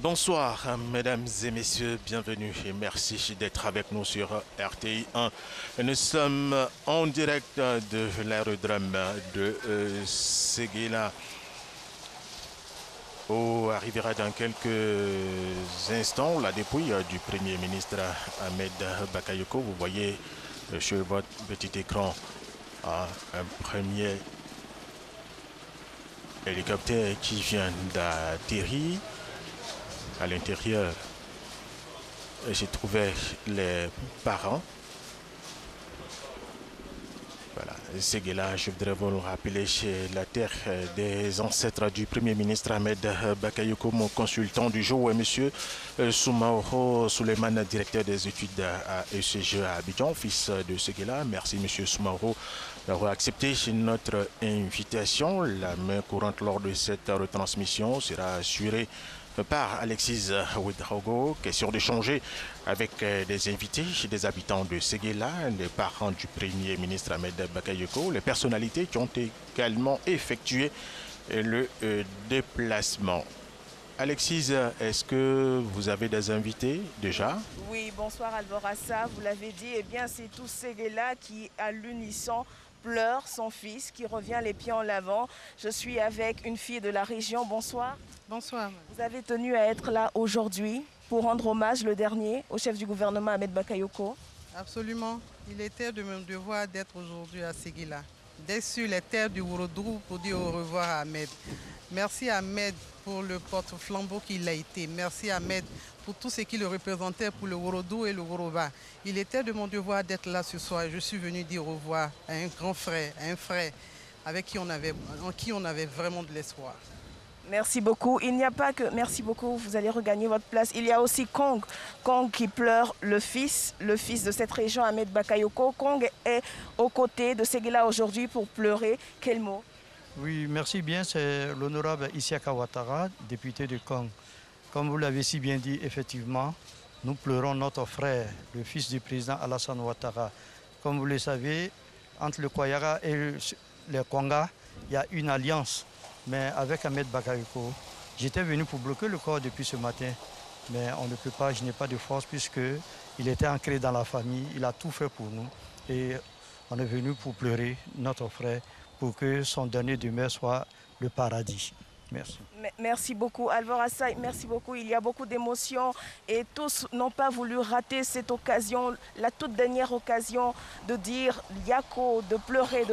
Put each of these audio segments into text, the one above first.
Bonsoir, mesdames et messieurs, bienvenue et merci d'être avec nous sur RTI 1. Nous sommes en direct de l'aérodrome de Séguéla, où arrivera dans quelques instants la dépouille du Premier ministre Ahmed Bakayoko. Vous voyez sur votre petit écran un premier hélicoptère qui vient d'atterrir. À l'intérieur, j'ai trouvé les parents. Voilà, Séguéla, je voudrais vous le rappeler, chez la terre des ancêtres du Premier ministre Ahmed Bakayoko, mon consultant du jour, et monsieur Soumaoro Souleymane, directeur des études à ECG à Abidjan, fils de Séguéla. Merci monsieur Soumaoro d'avoir accepté notre invitation. La main courante lors de cette retransmission sera assurée par Alexis Ouedraogo. Question d'échanger avec des invités, des habitants de Séguéla, les parents du Premier ministre Ahmed Bakayoko, les personnalités qui ont également effectué le déplacement. Alexis, est-ce que vous avez des invités déjà? Oui, bonsoir Alvorassa, vous l'avez dit, eh bien c'est tout Séguéla qui à l'unisson pleure son fils qui revient les pieds en avant. Je suis avec une fille de la région, bonsoir. Bonsoir. Vous avez tenu à être là aujourd'hui pour rendre hommage le dernier au chef du gouvernement Ahmed Bakayoko. Absolument. Il était de mon devoir d'être aujourd'hui à Séguéla, d'être sur les terres du Worodougou pour dire au revoir à Ahmed. Merci Ahmed pour le porte-flambeau qu'il a été. Merci Ahmed pour tout ce qu'il représentait pour le Worodougou et le Woroba. Il était de mon devoir d'être là ce soir. Je suis venu dire au revoir à un grand frère, à un frère avec qui en qui on avait vraiment de l'espoir. Merci beaucoup. Il n'y a pas que... Merci beaucoup, vous allez regagner votre place. Il y a aussi Kong. Kong qui pleure le fils de cette région, Ahmed Bakayoko. Kong est aux côtés de Séguéla aujourd'hui pour pleurer. Quel mot? Oui, merci bien. C'est l'honorable Isiaka Ouattara, député de Kong. Comme vous l'avez si bien dit, effectivement, nous pleurons notre frère, le fils du président Alassane Ouattara. Comme vous le savez, entre le Koyara et les Konga, il y a une alliance. Mais avec Ahmed Bakayoko, j'étais venu pour bloquer le corps depuis ce matin. Mais on ne peut pas, je n'ai pas de force puisqu'il était ancré dans la famille. Il a tout fait pour nous. Et on est venu pour pleurer notre frère pour que son dernier demeure soit le paradis. Merci. Merci beaucoup Alvorassa, merci beaucoup. Il y a beaucoup d'émotions et tous n'ont pas voulu rater cette occasion, la toute dernière occasion de dire Yako, de pleurer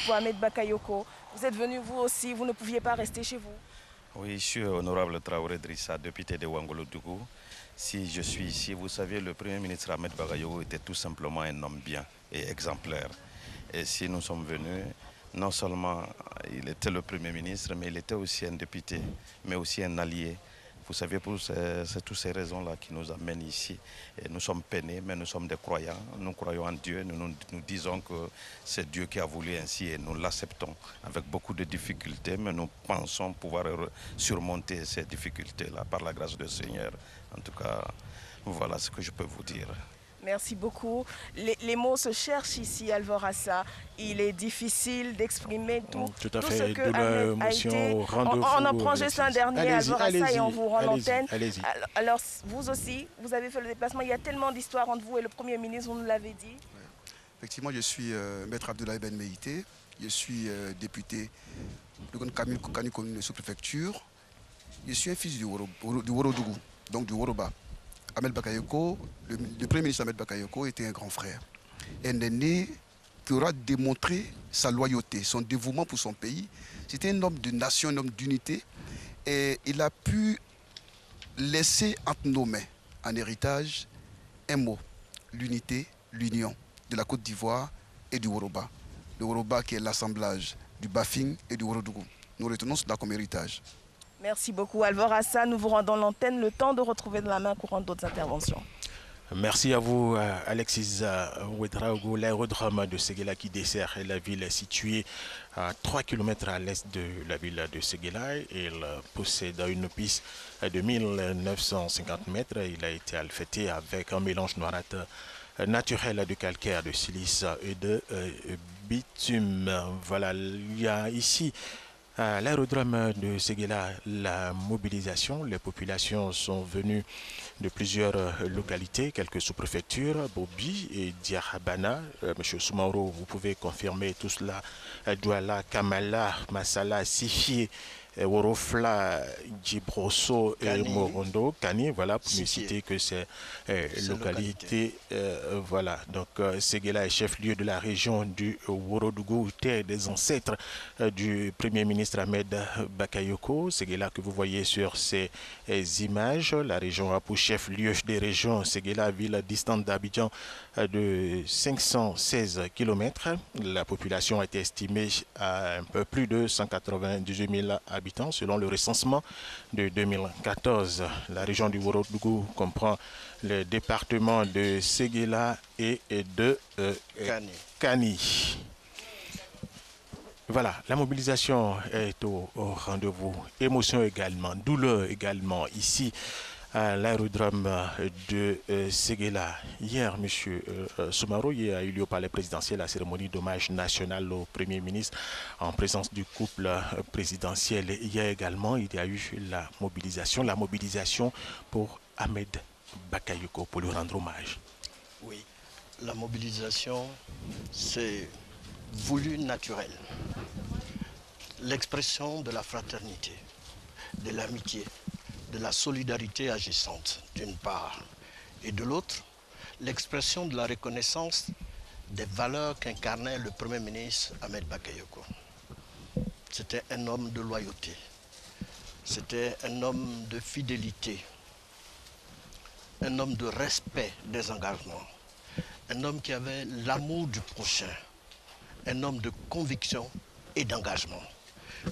pour Ahmed Bakayoko. Vous êtes venu vous aussi, vous ne pouviez pas rester chez vous. Oui, je suis honorable Traoré Drissa, député de Ouangolo-Dougou. Si je suis ici, vous savez, le Premier ministre Ahmed Bakayoko était tout simplement un homme bien et exemplaire. Et si nous sommes venus, non seulement il était le Premier ministre, mais il était aussi un député, mais aussi un allié. Vous savez, c'est toutes ces raisons-là qui nous amènent ici. Et nous sommes peinés, mais nous sommes des croyants. Nous croyons en Dieu. Nous disons que c'est Dieu qui a voulu ainsi et nous l'acceptons avec beaucoup de difficultés, mais nous pensons pouvoir surmonter ces difficultés-là par la grâce du Seigneur. En tout cas, voilà ce que je peux vous dire. Merci beaucoup. Les mots se cherchent ici, Alvorassa. Il est difficile d'exprimer tout à tout fait, ce que Ahmed a été. On en prend juste un dernier, Alvorassa, et on vous rend l'antenne. Alors, vous aussi, vous avez fait le déplacement. Il y a tellement d'histoires entre vous et le Premier ministre, vous nous l'avez dit. Ouais. Effectivement, je suis Maître Abdoulaye Ben Meïté. Je suis député de Kani-Koni de sous-préfecture. Je suis un fils du Worodougou, donc du Woroba. Ahmed Bakayoko, le Premier ministre Ahmed Bakayoko était un grand frère. Un aîné qui aura démontré sa loyauté, son dévouement pour son pays. C'était un homme de nation, un homme d'unité. Et il a pu laisser entre nos mains, en héritage, un mot, l'unité, l'union de la Côte d'Ivoire et du Woroba. Le Woroba qui est l'assemblage du Bafing et du Worodougou. Nous retenons cela comme héritage. Merci beaucoup Alvorassa. Nous vous rendons l'antenne, le temps de retrouver dans la main courante d'autres interventions. Merci à vous, Alexis Ouedraogo. L'aérodrome de Séguéla qui dessert la ville est située à 3 km à l'est de la ville de Séguéla. Il possède une piste de 1950 mètres. Il a été alfaité avec un mélange noirâtre naturel de calcaire, de silice et de bitume. Voilà, il y a ici À l'aérodrome de Séguéla, la mobilisation, les populations sont venues de plusieurs localités, quelques sous-préfectures, Bobi et Diarabana. Monsieur Soumaoro, vous pouvez confirmer tout cela. Douala, Kamala, Massala, Sifi, Worofla, Djibrosso et Morondo, Kani, voilà, pour ne citer que ces localités. Voilà, donc Séguéla est chef-lieu de la région du Worodougou, terre des ancêtres du Premier ministre Ahmed Bakayoko. Séguéla que vous voyez sur ces images. La région a pour chef-lieu des régions Séguéla, ville distante d'Abidjan de 516 km. La population a été estimée à un peu plus de 198 000 habitants selon le recensement de 2014. La région du Worodougou comprend le département de Séguéla et de Kani. Voilà, la mobilisation est au rendez-vous. Émotion également, douleur également ici à l'aérodrome de Séguéla. Hier, M. Soumaoro, il a eu lieu au palais présidentiel la cérémonie d'hommage national au Premier ministre en présence du couple présidentiel. Hier également, il y a eu la mobilisation pour Ahmed Bakayoko pour lui rendre hommage. Oui, la mobilisation, c'est voulu naturel. L'expression de la fraternité, de l'amitié, de la solidarité agissante, d'une part, et de l'autre, l'expression de la reconnaissance des valeurs qu'incarnait le Premier ministre Ahmed Bakayoko. C'était un homme de loyauté, c'était un homme de fidélité, un homme de respect des engagements, un homme qui avait l'amour du prochain, un homme de conviction et d'engagement,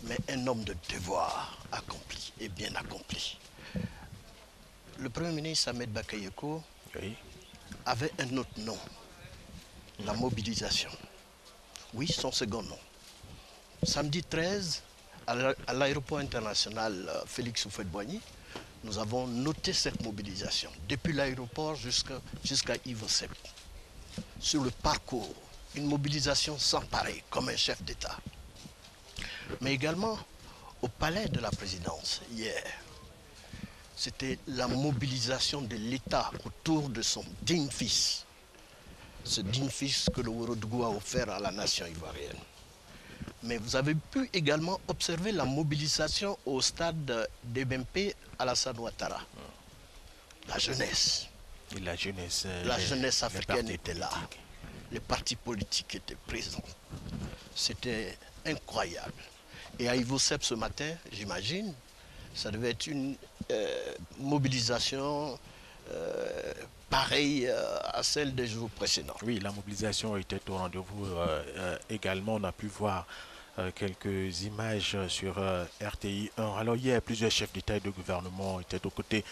mais un homme de devoir accompli et bien accompli. Le Premier ministre Ahmed Bakayoko avait un autre nom, la mobilisation. Oui, son second nom. Samedi 13, à l'aéroport international Félix Houphouët-Boigny, nous avons noté cette mobilisation, depuis l'aéroport jusqu'à Ivosep. Sur le parcours, une mobilisation sans pareil, comme un chef d'État. Mais également au palais de la présidence, hier, c'était la mobilisation de l'État autour de son digne fils. Ce digne fils que le Worodougou a offert à la nation ivoirienne. Mais vous avez pu également observer la mobilisation au stade d'Ebempe Alassane Ouattara. La jeunesse. Et la jeunesse. La jeunesse africaine était là. Les partis politiques étaient présents. C'était incroyable. Et à Ivosep ce matin, j'imagine, ça devait être une mobilisation pareille à celle des jours précédents. Oui, la mobilisation était au rendez-vous. Également, on a pu voir quelques images sur RTI 1. Alors hier, plusieurs chefs d'État et de gouvernement étaient aux côtés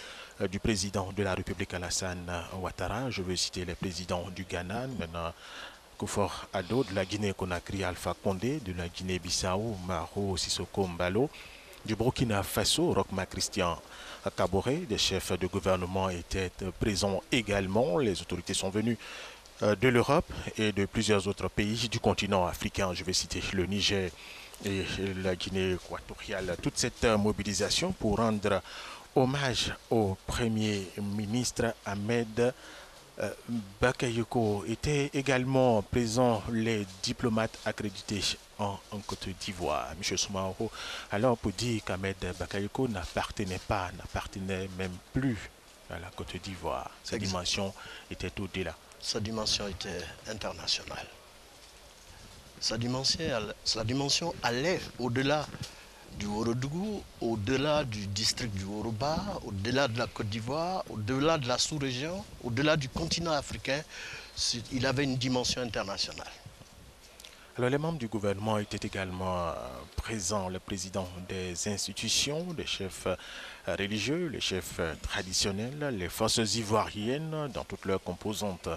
du président de la République Alassane Ouattara. Je veux citer les présidents du Ghana, maintenant Kufuor-Addo, de la Guinée-Conakry, Alpha Condé, de la Guinée-Bissau, Maro Sissoko Mbalo, du Burkina Faso, Rochma Christian Kaboré. Des chefs de gouvernement étaient présents également. Les autorités sont venues de l'Europe et de plusieurs autres pays du continent africain. Je vais citer le Niger et la Guinée équatoriale. Toute cette mobilisation pour rendre hommage au Premier ministre Ahmed Bakayoko. Étaient également présents les diplomates accrédités en Côte d'Ivoire. M. Soumaoro, alors pour dire qu'Ahmed Bakayoko n'appartenait même plus à la Côte d'Ivoire. Sa dimension était au-delà. Sa dimension était internationale. Sa dimension allait au-delà du Worodougou, au-delà du district du Woroba, au-delà de la Côte d'Ivoire, au-delà de la sous-région, au-delà du continent africain. Il avait une dimension internationale. Alors les membres du gouvernement étaient également présents, le président des institutions, les chefs religieux, les chefs traditionnels, les forces ivoiriennes dans toutes leurs composantes,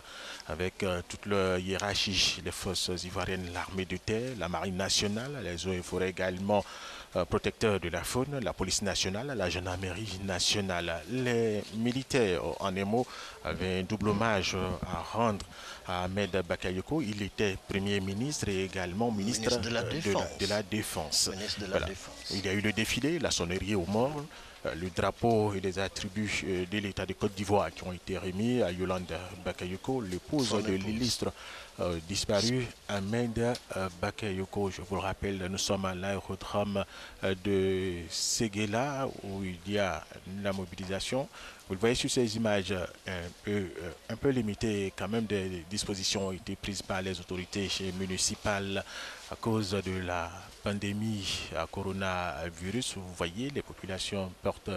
avec toute leur hiérarchie, les forces ivoiriennes, l'armée de terre, la marine nationale, les eaux et forêts également, protecteurs de la faune, la police nationale, la gendarmerie nationale. Les militaires, en un mot, avaient un double hommage à rendre à Ahmed Bakayoko. Il était Premier ministre et également ministre de la Défense. Voilà. Il y a eu le défilé, la sonnerie aux morts, le drapeau et les attributs de l'État de Côte d'Ivoire qui ont été remis à Yolande Bakayoko, l'épouse de l'illustre disparu Ahmed Bakayoko. Je vous le rappelle, nous sommes à l'aérodrome de Séguéla où il y a la mobilisation. Vous le voyez sur ces images un peu limitées, quand même des dispositions ont été prises par les autorités municipales à cause de la pandémie à coronavirus. Vous voyez, les populations portent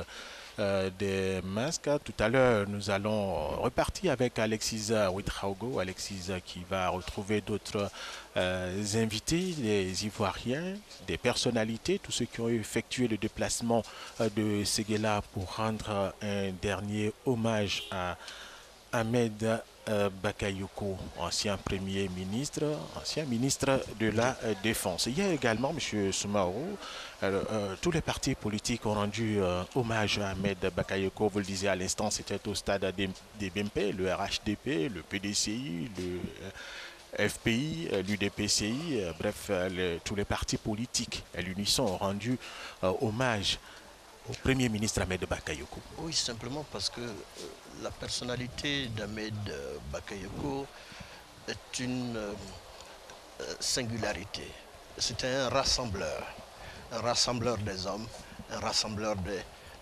des masques. Tout à l'heure, nous allons repartir avec Alexis Ouedraogo. Alexis qui va retrouver d'autres invités, des Ivoiriens, des personnalités, tous ceux qui ont effectué le déplacement de Séguéla pour rendre un dernier hommage à Ahmed Bakayoko, ancien Premier ministre, ancien ministre de la Défense. Il y a également, M. Soumaoro, tous les partis politiques ont rendu hommage à Ahmed Bakayoko. Vous le disiez à l'instant, c'était au stade des BMP, le RHDP, le PDCI, le FPI, l'UDPCI, bref, tous les partis politiques à l'unisson ont rendu hommage au Premier ministre Ahmed Bakayoko. Oui, simplement parce que la personnalité d'Ahmed Bakayoko est une singularité. C'était un rassembleur des hommes, un rassembleur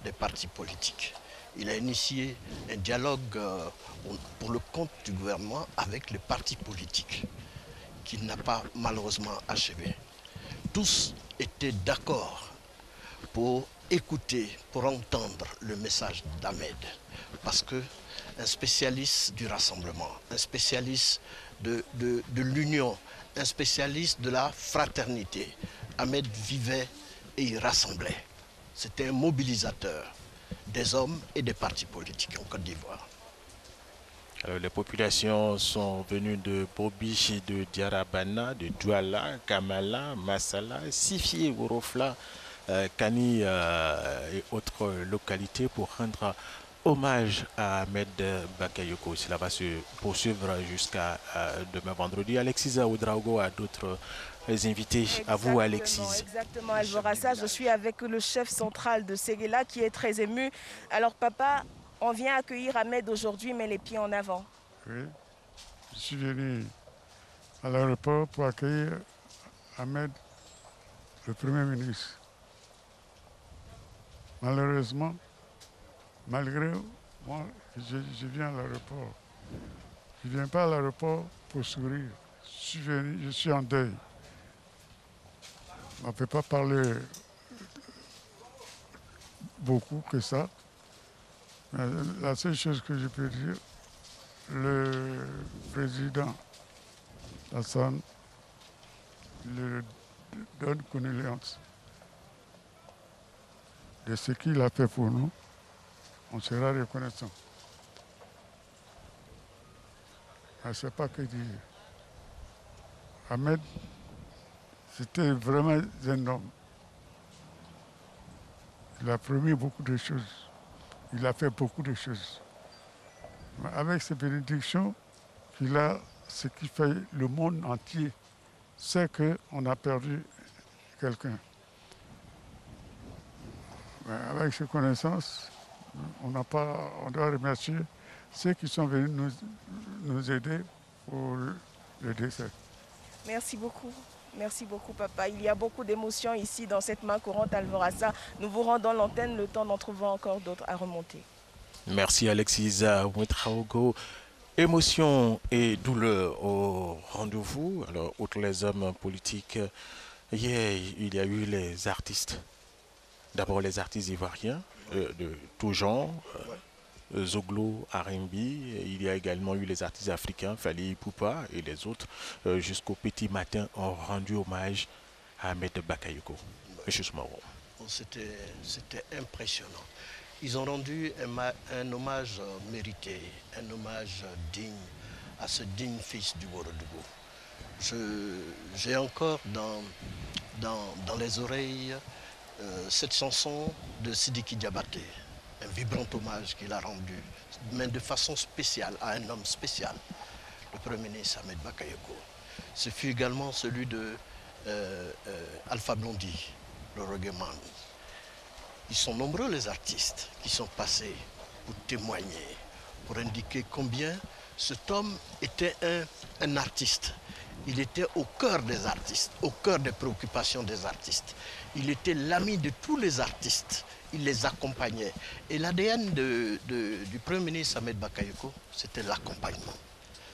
des partis politiques. Il a initié un dialogue pour le compte du gouvernement avec les partis politiques qu'il n'a pas malheureusement achevé. Tous étaient d'accord pour écouter, pour entendre le message d'Ahmed. Parce qu'un spécialiste du rassemblement, un spécialiste de l'union, un spécialiste de la fraternité, Ahmed vivait et il rassemblait. C'était un mobilisateur des hommes et des partis politiques en Côte d'Ivoire. Alors, les populations sont venues de Bobichi, de Diarabana, de Douala, Kamala, Massala, Sifi, Worofla, Kani et autres localités pour rendre hommage à Ahmed Bakayoko. Cela va se poursuivre jusqu'à demain vendredi. Alexis Ouedraogo a d'autres invités. À vous, Alexis. Exactement, Alvorassa. Je suis avec le chef central de Séguéla qui est très ému. Alors, papa, on vient accueillir Ahmed aujourd'hui, mais les pieds en avant. Oui, je suis venu à l'aéroport pour accueillir Ahmed, le Premier ministre. Malheureusement, malgré moi, je viens à l'aéroport. Je ne viens pas à l'aéroport pour sourire. Je suis en deuil. On ne peut pas parler beaucoup que ça. Mais la seule chose que je peux dire, le président Hassan le donne condoléances de ce qu'il a fait pour nous. On sera reconnaissant. Je ne sais pas que dire. Ahmed, c'était vraiment un homme. Il a promis beaucoup de choses. Il a fait beaucoup de choses. Mais avec ces bénédictions qu'il a, ce qui fait le monde entier, c'est qu'on a perdu quelqu'un. Mais avec ces connaissances, on doit remercier ceux qui sont venus nous aider pour le décès. Merci beaucoup. Merci beaucoup, papa. Il y a beaucoup d'émotions ici dans cette main courante Alvorassa. Nous vous rendons l'antenne le temps d'en trouver encore d'autres à remonter. Merci, Alexis Ouedraogo. Émotion et douleur au rendez-vous. Alors, outre les hommes politiques, hier, il y a eu les artistes. D'abord, les artistes ivoiriens de tout genre. Zoglo, R&B, il y a également eu les artistes africains, Fally Ipupa et les autres, jusqu'au petit matin, ont rendu hommage à Ahmed Bakayoko. Monsieur Soumaoro. C'était impressionnant. Ils ont rendu un hommage mérité, un hommage digne à ce digne fils du Ourodougou. J'ai encore dans les oreilles cette chanson de Sidiki Diabaté, un vibrant hommage qu'il a rendu, mais de façon spéciale, à un homme spécial, le Premier ministre Ahmed Bakayoko. Ce fut également celui de Alpha Blondy, le reggae man. Ils sont nombreux les artistes qui sont passés pour témoigner, pour indiquer combien cet homme était un artiste. Il était au cœur des artistes, au cœur des préoccupations des artistes. Il était l'ami de tous les artistes. Il les accompagnait. Et l'ADN du Premier ministre Ahmed Bakayoko, c'était l'accompagnement.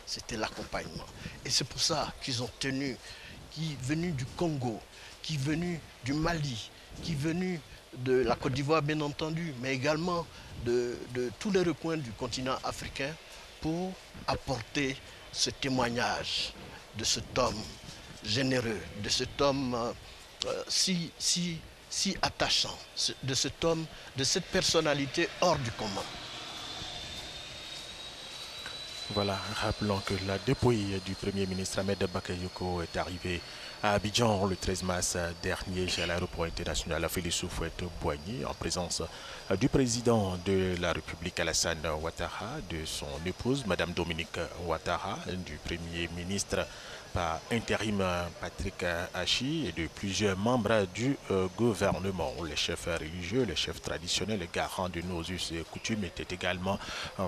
C'était l'accompagnement. Et c'est pour ça qu'ils ont tenu, qui est venu du Congo, qui est venu du Mali, qui est venu de la Côte d'Ivoire bien entendu, mais également de tous les recoins du continent africain pour apporter ce témoignage de cet homme généreux, de cet homme si attachant, de cet homme, de cette personnalité hors du commun. Voilà, rappelons que la dépouille du Premier ministre Ahmed Bakayoko est arrivée à Abidjan le 13 mars dernier à l'aéroport international Félix Houphouët-Boigny en présence du président de la République Alassane Ouattara, de son épouse Madame Dominique Ouattara, du Premier ministre par intérim Patrick Hachi et de plusieurs membres du gouvernement. Les chefs religieux, les chefs traditionnels, les garants de nos us et coutumes étaient également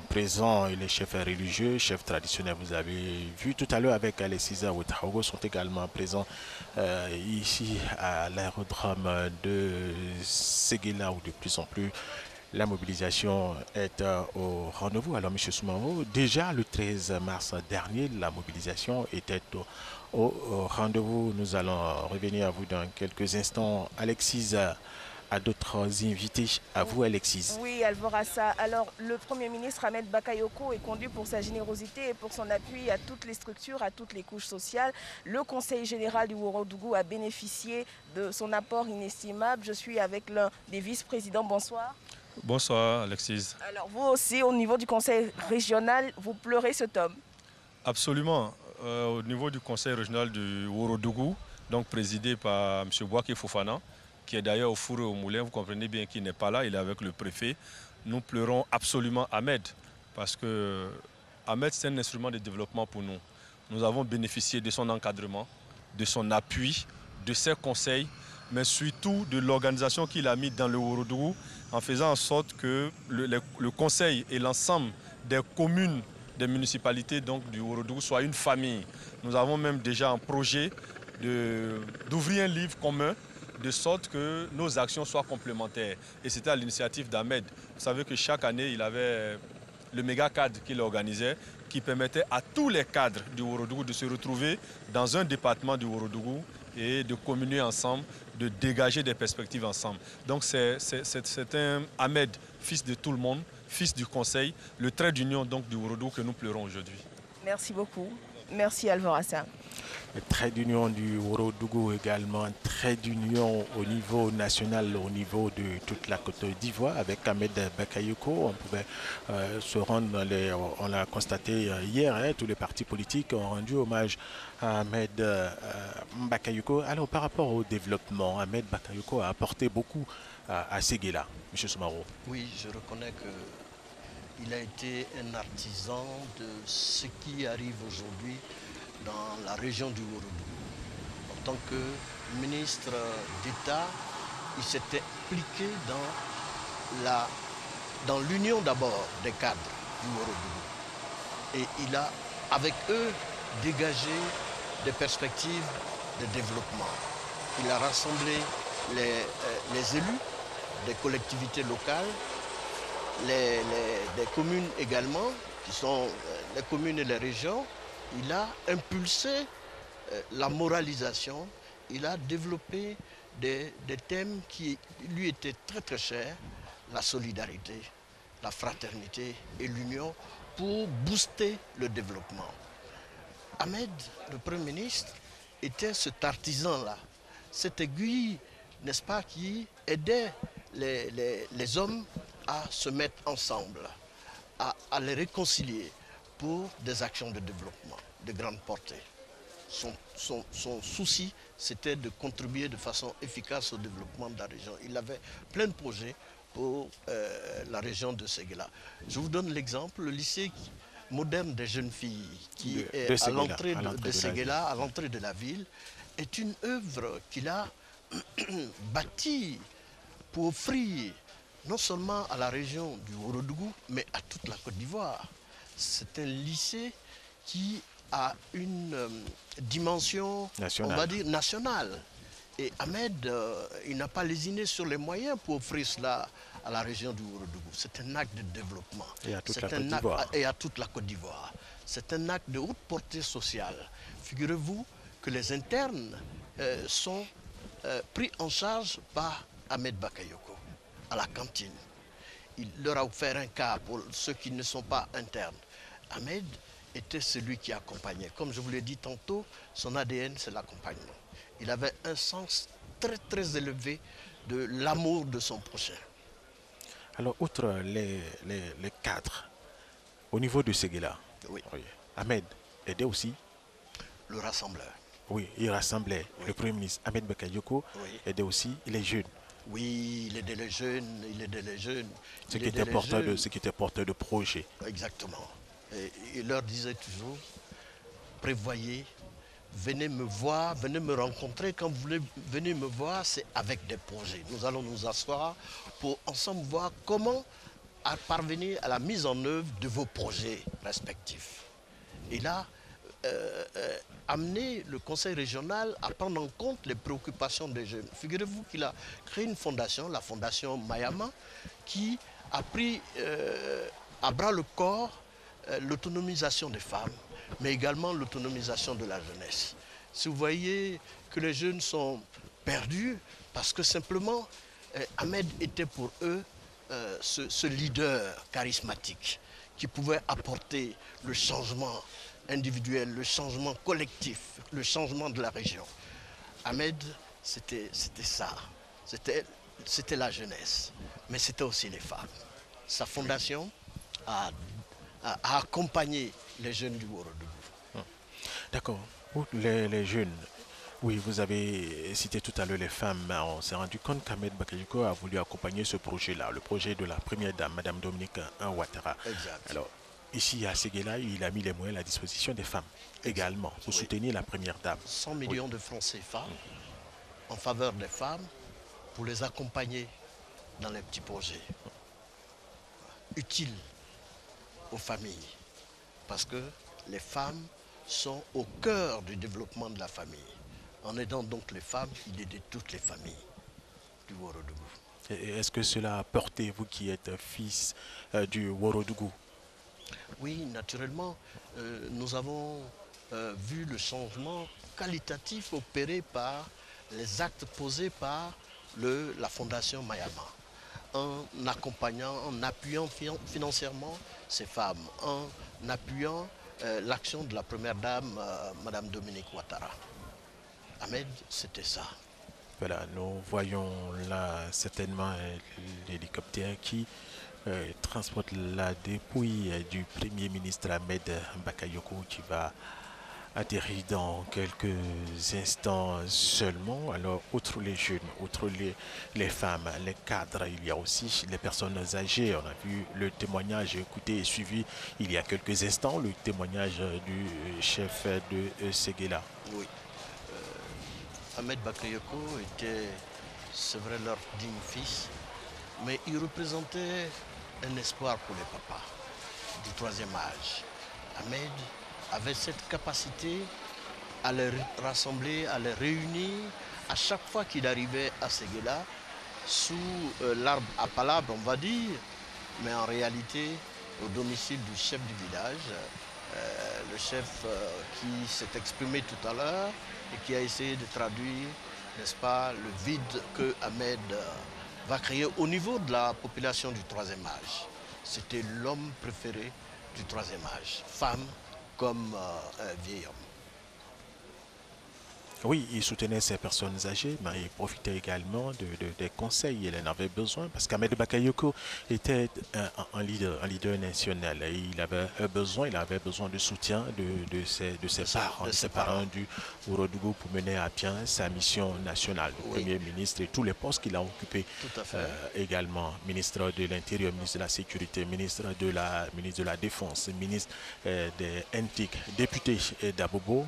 présents. Et les chefs religieux, chefs traditionnels, vous avez vu tout à l'heure avec Alexis Ouedraogo, sont également présents ici à l'aérodrome de Séguéla, où de plus en plus la mobilisation est au rendez-vous. Alors, M. Soumao, déjà le 13 mars dernier, la mobilisation était au rendez-vous. Nous allons revenir à vous dans quelques instants. Alexis a d'autres invités. À vous, Alexis. Oui, Alvorassa. Alors, le Premier ministre Ahmed Bakayoko est connu pour sa générosité et pour son appui à toutes les structures, à toutes les couches sociales. Le Conseil général du Ourodougou a bénéficié de son apport inestimable. Je suis avec l'un des vice-présidents. Bonsoir. Bonsoir Alexis. Alors vous aussi, au niveau du conseil régional, vous pleurez cet homme? Absolument. Au niveau du conseil régional du Ourodougou, donc présidé par M. Bouaké Fofana, qui est d'ailleurs au four et au moulin, vous comprenez bien qu'il n'est pas là, il est avec le préfet. Nous pleurons absolument Ahmed, parce que Ahmed c'est un instrument de développement pour nous. Nous avons bénéficié de son encadrement, de son appui, de ses conseils, mais surtout de l'organisation qu'il a mis dans le Ourodougou, en faisant en sorte que le conseil et l'ensemble des communes, des municipalités donc, du Ourodougou soient une famille. Nous avons même déjà un projet d'ouvrir un livre commun, de sorte que nos actions soient complémentaires. Et c'était à l'initiative d'Ahmed. Vous savez que chaque année, il avait le méga cadre qu'il organisait, qui permettait à tous les cadres du Ourodougou de se retrouver dans un département du Ourodougou et de communier ensemble, de dégager des perspectives ensemble. Donc c'est un Ahmed, fils de tout le monde, fils du conseil, le trait d'union donc du Ourodougou que nous pleurons aujourd'hui. Merci beaucoup. Merci Alvorassa. Le trait d'union du Ourodougou également, un trait d'union au niveau national, au niveau de toute la Côte d'Ivoire avec Ahmed Bakayoko. On pouvait se rendre, on l'a constaté hier, hein, tous les partis politiques ont rendu hommage à Ahmed Bakayoko. Alors par rapport au développement, Ahmed Bakayoko a apporté beaucoup à Séguéla. M. Soumaro. Oui, je reconnais qu'il a été un artisan de ce qui arrive aujourd'hui dans la région du Ourodougou. En tant que ministre d'État, il s'était impliqué dans l'union d'abord des cadres du Ourodougou. Et il a, avec eux, dégagé des perspectives de développement. Il a rassemblé les élus des collectivités locales, des communes également, qui sont les communes et les régions. Il a impulsé la moralisation, il a développé des thèmes qui lui étaient très très chers, la solidarité, la fraternité et l'union pour booster le développement. Ahmed, le Premier ministre, était cet artisan-là, cette aiguille, n'est-ce pas, qui aidait les hommes à se mettre ensemble, à les réconcilier pour des actions de développement de grande portée. son souci, c'était de contribuer de façon efficace au développement de la région. Il avait plein de projets pour la région de Séguéla. Je vous donne l'exemple, le lycée moderne des jeunes filles qui est à l'entrée de Séguéla, à l'entrée de la ville, est une œuvre qu'il a bâtie pour offrir non seulement à la région du Ourodougou, mais à toute la Côte d'Ivoire. C'est un lycée qui a une dimension, on va dire, nationale. Et Ahmed, il n'a pas lésiné sur les moyens pour offrir cela à la région du Ourodougou. C'est un acte de développement. Et à toute la Côte d'Ivoire. Et à toute la Côte d'Ivoire. C'est un acte de haute portée sociale. Figurez-vous que les internes sont pris en charge par Ahmed Bakayoko à la cantine. Il leur a offert un cas pour ceux qui ne sont pas internes. Ahmed était celui qui accompagnait. Comme je vous l'ai dit tantôt, son ADN, c'est l'accompagnement. Il avait un sens très très élevé de l'amour de son prochain. Alors, outre les cadres, au niveau de Séguéla, oui. Ahmed aidait aussi le rassembleur. Oui, il rassemblait. Oui. Le Premier ministre Ahmed Bakayoko aidait aussi les jeunes. Oui, il aidait les jeunes, il aidait les jeunes. Ceux qui étaient porteurs de projets. Exactement. Et il leur disait toujours, prévoyez, venez me voir, venez me rencontrer. Quand vous venez me voir, c'est avec des projets. Nous allons nous asseoir pour ensemble voir comment parvenir à la mise en œuvre de vos projets respectifs. Et là, amener le conseil régional à prendre en compte les préoccupations des jeunes. Figurez-vous qu'il a créé une fondation, la fondation Mayama, qui a pris à bras le corps l'autonomisation des femmes, mais également l'autonomisation de la jeunesse. Si vous voyez que les jeunes sont perdus, parce que simplement, Ahmed était pour eux ce leader charismatique qui pouvait apporter le changement individuel, le changement collectif, le changement de la région. Ahmed, c'était ça. C'était la jeunesse, mais c'était aussi les femmes. Sa fondation a accompagné les jeunes du Ourodougou. D'accord. Les jeunes, oui, vous avez cité tout à l'heure les femmes. On s'est rendu compte qu'Ahmed Bakayoko a voulu accompagner ce projet-là, le projet de la première dame, Madame Dominique Ouattara. Exact. Alors, ici à Séguéla, il a mis les moyens à la disposition des femmes également pour soutenir la première dame. 100 millions de francs CFA en faveur des femmes pour les accompagner dans les petits projets utiles aux familles. Parce que les femmes sont au cœur du développement de la famille. En aidant donc les femmes, il aidait toutes les familles du Ourodougou. Est-ce que cela a porté, vous qui êtes fils du Ourodougou? Oui, naturellement, nous avons vu le changement qualitatif opéré par les actes posés par la Fondation Mayama, en accompagnant, en appuyant financièrement ces femmes, en appuyant l'action de la première dame, Madame Dominique Ouattara. Ahmed, c'était ça. Voilà, nous voyons là certainement l'hélicoptère qui transporte la dépouille du Premier ministre Ahmed Bakayoko qui va atterrir dans quelques instants seulement. Alors, outre les jeunes, outre les femmes, les cadres, il y a aussi les personnes âgées. On a vu le témoignage, écouté et suivi il y a quelques instants, le témoignage du chef de Séguéla. Oui. Ahmed Bakayoko était, c'est vrai, leur digne fils, mais il représentait un espoir pour les papas du troisième âge. Ahmed avait cette capacité à les rassembler, à les réunir à chaque fois qu'il arrivait à Séguéla, sous l'arbre à palabre, on va dire, mais en réalité au domicile du chef du village, le chef qui s'est exprimé tout à l'heure et qui a essayé de traduire, n'est-ce pas, le vide que Ahmed va créer au niveau de la population du troisième âge. C'était l'homme préféré du troisième âge, femme comme vieil homme. Oui, il soutenait ces personnes âgées, mais il profitait également des conseils. Il en avait besoin parce qu'Ahmed Bakayoko était un leader national. Et il avait besoin de soutien de ses parents du Ourodougou pour mener à bien sa mission nationale. Le Premier ministre et tous les postes qu'il a occupés également. Ministre de l'Intérieur, ministre de la Sécurité, ministre de la Défense, ministre des NTIC, député d'Abobo.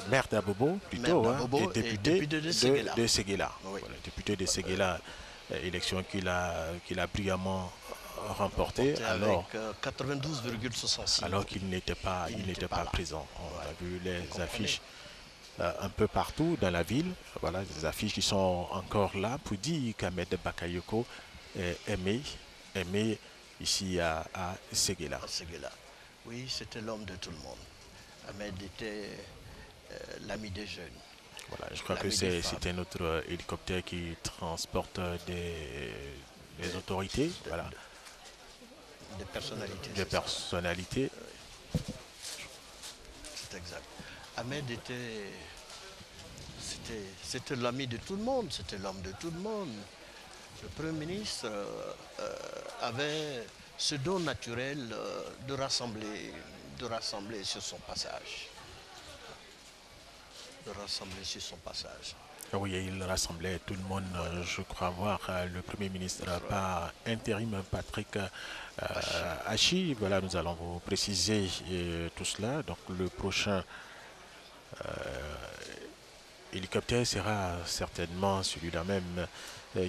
Maire d'Abobo, plutôt, et député de Séguéla. Oui. Voilà, député de Séguéla, élection qu'il a brillamment remportée avec 92,66. Alors qu'il n'était pas présent. On a vu les affiches un peu partout dans la ville. Voilà, des affiches qui sont encore là pour dire qu'Ahmed Bakayoko est aimé ici à Séguéla. Oui, c'était l'homme de tout le monde. Ahmed était l'ami des jeunes. Voilà, je crois que c'était notre hélicoptère qui transporte des autorités, voilà. Des personnalités. Des personnalités. C'est exact. Ahmed c'était l'ami de tout le monde, c'était l'homme de tout le monde. Le Premier ministre avait ce don naturel de rassembler sur son passage. Oui, il rassemblait tout le monde. Je crois voir le Premier ministre par intérim, Patrick Hachi. Voilà, nous allons vous préciser tout cela. Donc le prochain hélicoptère sera certainement celui-là même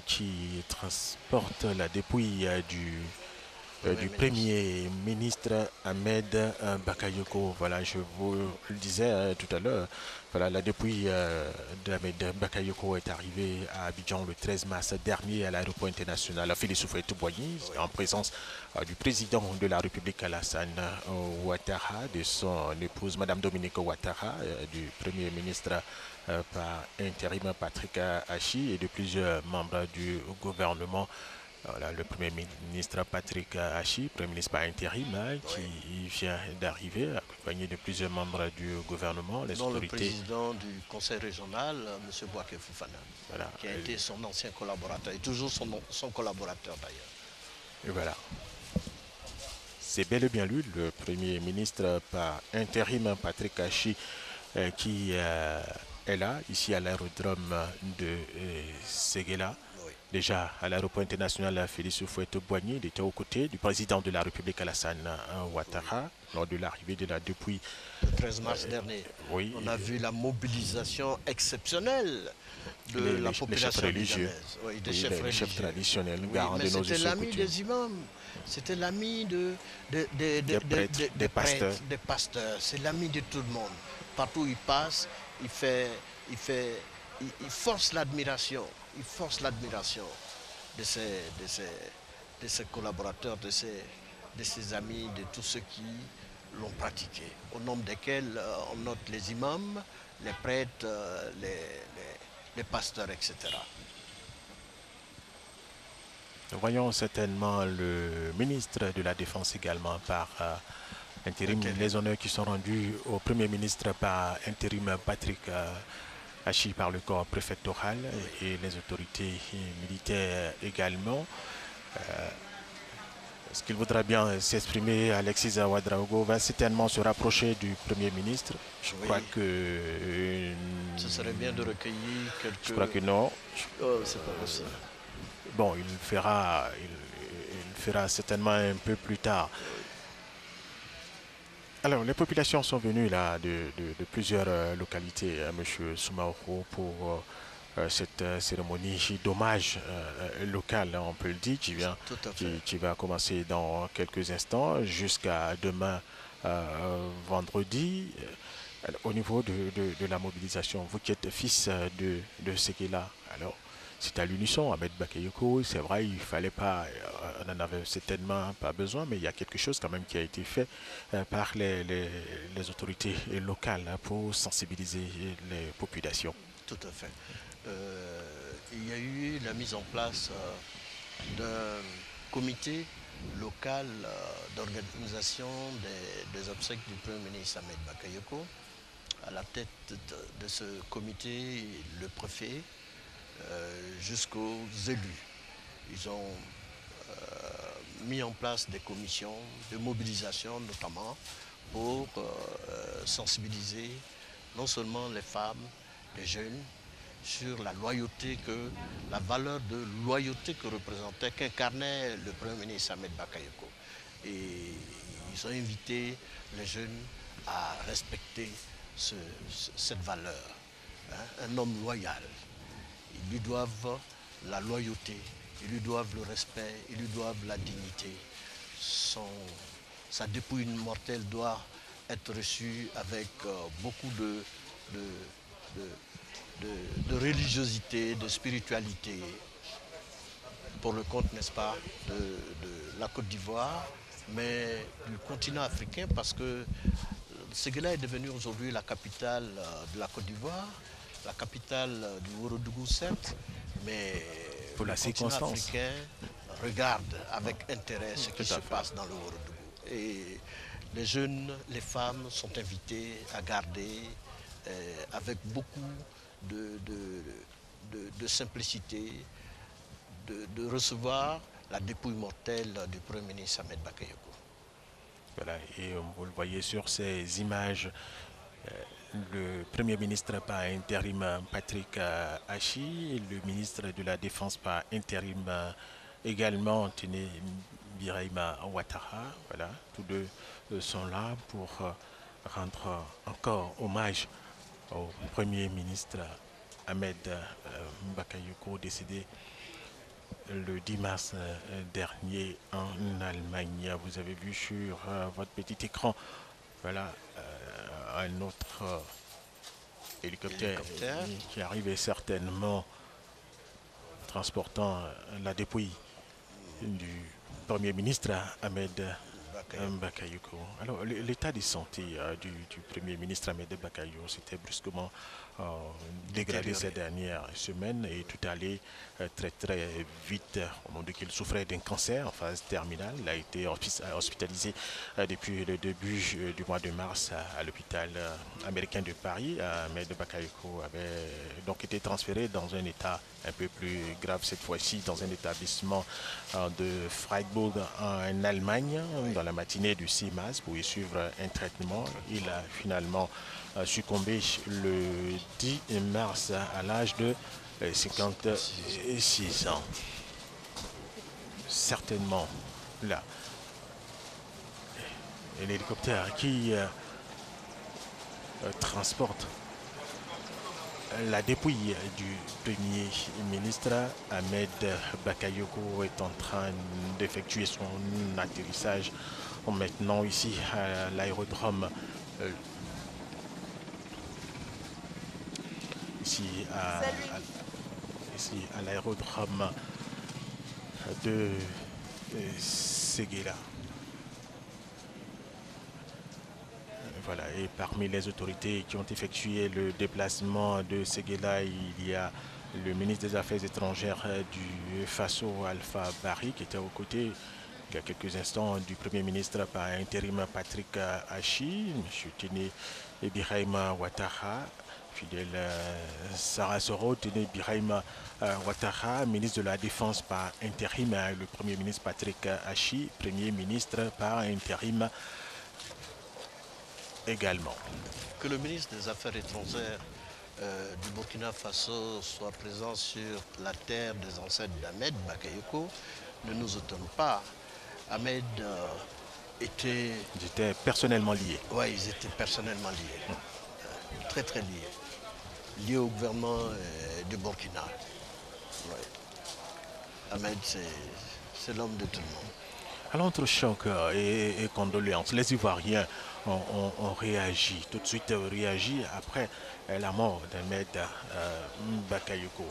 qui transporte la dépouille du Premier ministre Ahmed Bakayoko. Voilà, je vous le disais tout à l'heure, voilà, la dépouille d'Ahmed Bakayoko est arrivée à Abidjan le 13 mars dernier à l'aéroport international Félix Houphouët-Boigny, en présence du président de la République Alassane Ouattara, de son épouse Madame Dominique Ouattara, du Premier ministre par intérim Patrick Hachi et de plusieurs membres du gouvernement. Voilà, le Premier ministre Patrick Hachi, Premier ministre par intérim, qui vient d'arriver, accompagné de plusieurs membres du gouvernement, les autorités. Le président du conseil régional, M. Bouaké Fofana, voilà, qui a été son ancien collaborateur, et toujours son collaborateur d'ailleurs. Et voilà. C'est bel et bien lui, le Premier ministre par intérim, Patrick Hachi, qui est là, ici à l'aérodrome de Séguéla. Déjà à l'aéroport international Félix Houphouët-Boigny, il était aux côtés du président de la République Alassane Ouattara lors de l'arrivée de la dépouille. Le 13 mars dernier, oui, on a vu la mobilisation exceptionnelle de la population religieuse. Oui, des chefs traditionnels, garants de nos us et coutumes. C'était l'ami des imams, c'était l'ami des pasteurs, c'est l'ami de tout le monde. Partout où il passe, il force l'admiration. Il force l'admiration de ses collaborateurs, de ses amis, de tous ceux qui l'ont pratiqué, au nombre desquels on note les imams, les prêtres, les pasteurs, etc. Nous voyons certainement le ministre de la Défense également par intérim, les honneurs qui sont rendus au Premier ministre par intérim Patrick Hachi par le corps préfectoral et les autorités militaires également. Est-ce qu'il voudra bien s'exprimer? Alexis Ouedraogo va certainement se rapprocher du Premier ministre. Je crois que... Ce serait bien de recueillir quelques... Je crois que non. Oh, c'est pas possible. Bon, il fera certainement un peu plus tard. Alors, les populations sont venues là de plusieurs localités, M. Soumaoro, pour cette cérémonie d'hommage local, on peut le dire, qui va commencer dans quelques instants jusqu'à demain vendredi. Au niveau de la mobilisation, vous qui êtes fils de Séguéla, alors c'est à l'unisson, Ahmed Bakayoko, c'est vrai, il fallait pas, on n'en avait certainement pas besoin, mais il y a quelque chose quand même qui a été fait par les autorités locales pour sensibiliser les populations. Tout à fait. Il y a eu la mise en place d'un comité local d'organisation des obsèques du Premier ministre Ahmed Bakayoko. à la tête de ce comité, le préfet, jusqu'aux élus. Ils ont mis en place des commissions de mobilisation notamment pour sensibiliser non seulement les femmes, les jeunes, sur la loyauté la valeur de loyauté qu'incarnait le Premier ministre Ahmed Bakayoko. Et ils ont invité les jeunes à respecter cette valeur. Hein, un homme loyal. Ils lui doivent la loyauté, ils lui doivent le respect, ils lui doivent la dignité. Sa dépouille mortelle doit être reçue avec beaucoup de religiosité, de spiritualité, pour le compte, n'est-ce pas, de la Côte d'Ivoire, mais du continent africain, parce que Séguéla est devenue aujourd'hui la capitale de la Côte d'Ivoire, la capitale du Ourodougou, certes, mais pour le la continent circonstance africain regarde avec intérêt ce qui se passe dans le Ourodougou. Et les jeunes, les femmes sont invitées à garder avec beaucoup de simplicité, de recevoir la dépouille mortelle du Premier ministre Ahmed Bakayoko. Voilà, et vous le voyez sur ces images, le Premier ministre par intérim Patrick Achi, le ministre de la Défense par intérim également Tene Birahima Ouattara. Voilà, tous deux sont là pour rendre encore hommage au Premier ministre Ahmed Bakayoko, décédé le 10 mars dernier en Allemagne. Vous avez vu sur votre petit écran, voilà, un autre hélicoptère qui arrivait certainement transportant la dépouille du Premier ministre Ahmed Bakayoko. Alors, l'état de santé du Premier ministre Ahmed Bakayoko s'était brusquement dégradé ces dernières semaines et tout allait très vite. On dit qu'il souffrait d'un cancer en phase terminale. Il a été hospitalisé depuis le début du mois de mars à l'hôpital américain de Paris. Ahmed Bakayoko avait donc été transféré dans un état un peu plus grave cette fois-ci, dans un établissement de Freiburg en Allemagne dans la matinée du 6 mars pour y suivre un traitement. Il a finalement succombé le 10 mars à l'âge de 56 ans. Certainement là, l'hélicoptère qui transporte la dépouille du Premier ministre Ahmed Bakayoko est en train d'effectuer son atterrissage maintenant ici à l'aérodrome ici à l'aérodrome de Séguéla. Voilà, et parmi les autorités qui ont effectué le déplacement de Séguéla, il y a le ministre des Affaires étrangères du Faso, Alpha Barry, qui était aux côtés il y a quelques instants du Premier ministre par intérim Patrick Achi, M. Tene Birahima Ouattara, fidèle Sarah Soro, Tene Birahima Ouattara, ministre de la Défense par intérim, le Premier ministre Patrick Achi, Premier ministre par intérim également. Que le ministre des Affaires étrangères du Burkina Faso soit présent sur la terre des ancêtres d'Ahmed Bakayoko ne nous étonne pas. Ahmed était... Ils étaient personnellement liés. Oui, ils étaient personnellement liés. Très liés. Liés au gouvernement du Burkina. Ouais. Ahmed, c'est l'homme de tout le monde. Alors, entre choc et condoléances, les Ivoiriens ont réagi, tout de suite réagi après la mort d'Ahmed Bakayoko.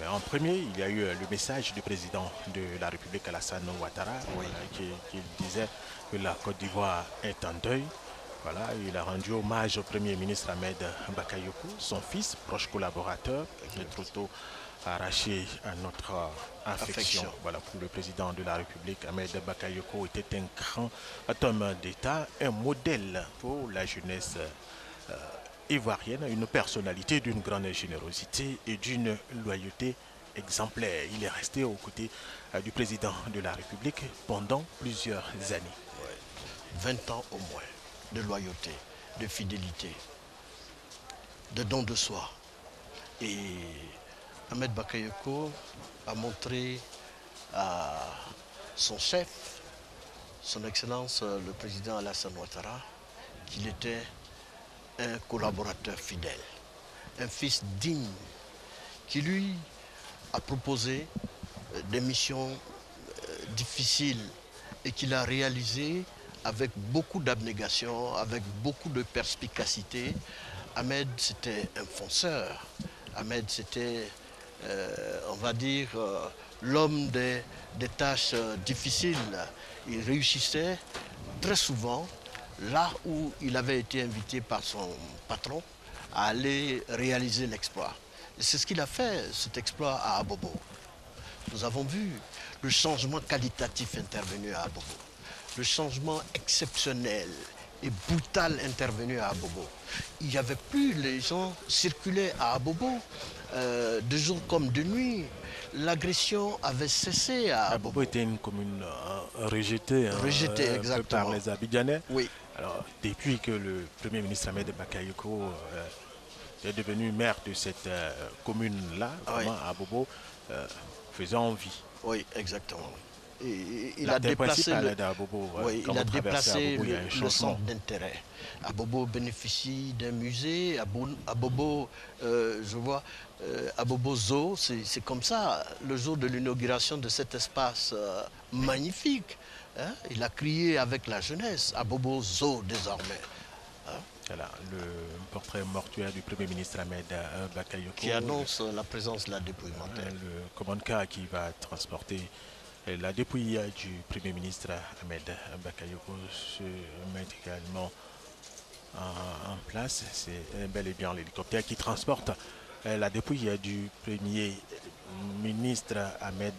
Mais en premier, il y a eu le message du président de la République, Alassane Ouattara, qui disait que la Côte d'Ivoire est en deuil. Voilà, il a rendu hommage au Premier ministre Ahmed Bakayoko, son fils, proche collaborateur, qui est trop tôt arraché à notre affection. Voilà, pour le président de la République, Ahmed Bakayoko était un grand homme d'État, un modèle pour la jeunesse ivoirienne, une personnalité d'une grande générosité et d'une loyauté exemplaire. Il est resté aux côtés du président de la République pendant plusieurs années. Ouais. 20 ans au moins de loyauté, de fidélité, de don de soi. Et Ahmed Bakayoko a montré à son chef, son Excellence le président Alassane Ouattara, qu'il était un collaborateur fidèle, un fils digne, qui lui a proposé des missions difficiles et qu'il a réalisées avec beaucoup d'abnégation, avec beaucoup de perspicacité. Ahmed, c'était un fonceur. Ahmed, c'était, on va dire, l'homme des tâches difficiles. Il réussissait très souvent là où il avait été invité par son patron à aller réaliser l'exploit. Et c'est ce qu'il a fait, cet exploit à Abobo. Nous avons vu le changement qualitatif intervenu à Abobo, le changement exceptionnel et brutal intervenu à Abobo. Il n'y avait plus, les gens circulaient à Abobo de jour comme de nuit. L'agression avait cessé à Abobo. Abobo était une commune rejetée, exactement, par les Abidjanais. Oui. Alors, depuis que le Premier ministre Ahmed Bakayoko est devenu maire de cette commune-là, vraiment à Abobo, faisait envie. Oui, exactement. Et il a déplacé le centre d'intérêt. Abobo bénéficie d'un musée. Abobo, je vois, Abobo Zoo, c'est comme ça. Le jour de l'inauguration de cet espace magnifique, hein, il a crié avec la jeunesse. Abobo Zoo désormais. Hein. Voilà, le portrait mortuaire du Premier ministre Ahmed Bakayoko. Qui annonce la présence de la dépouille mortelle. Le commande-car qui va transporter la dépouille du Premier ministre Ahmed Bakayoko se met également en place. C'est bel et bien l'hélicoptère qui transporte la dépouille du Premier ministre Ahmed